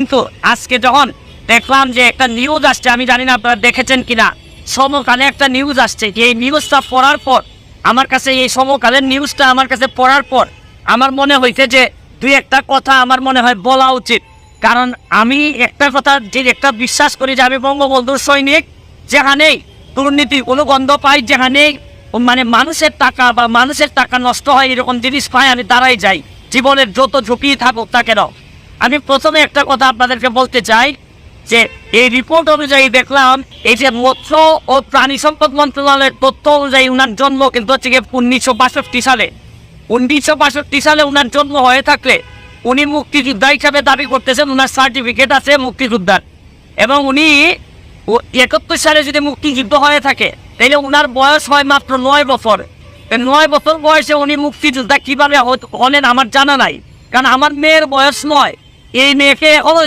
কিন্তু আজকে যখন দেখলাম যে একটা নিউজ আসছে, আমি জানি না আপনারা দেখেছেন কিনা, সমকালে একটা নিউজ আসছে, এই নিউজটা পড়ার পর আমার কাছে, এই সমকালের নিউজটা আমার কাছে পড়ার পর আমার মনে হয়েছে যে দুই একটা কথা আমার মনে হয় বলা উচিত। কারণ আমি একটা কথা যে একটা বিশ্বাস করি যে আমি বঙ্গবন্ধুর সৈনিক, যেখানেই দুর্নীতির কোনো গন্ধ পাই, যেখানেই মানে মানুষের টাকা বা মানুষের টাকা নষ্ট হয় এরকম জিনিস পাই, আমি দাঁড়াই যাই, জীবনের যত ঝুঁকি থাকুক তা কেন। আমি প্রথমে একটা কথা আপনাদেরকে বলতে চাই যে এই রিপোর্ট অনুযায়ী দেখলাম এই যে মৎস্য ও প্রাণী সম্পদ মন্ত্রণালয়ের তথ্য অনুযায়ী উনার জন্ম কিন্তু হচ্ছে 1962 সালে। 1962 সালে উনার জন্ম হয়ে থাকলে উনি মুক্তিযোদ্ধা হিসাবে দাবি করতেছেন, উনার সার্টিফিকেট আছে মুক্তিযোদ্ধার, এবং উনি 71 সালে যদি মুক্তিযুদ্ধ হয়ে থাকে তাহলে উনার বয়স হয় মাত্র 9 বছর। 9 বছর বয়সে উনি মুক্তিযোদ্ধা কিভাবে হলেন আমার জানা নাই, কারণ আমার মেয়ের বয়স 9, এই মেয়েকে এখনো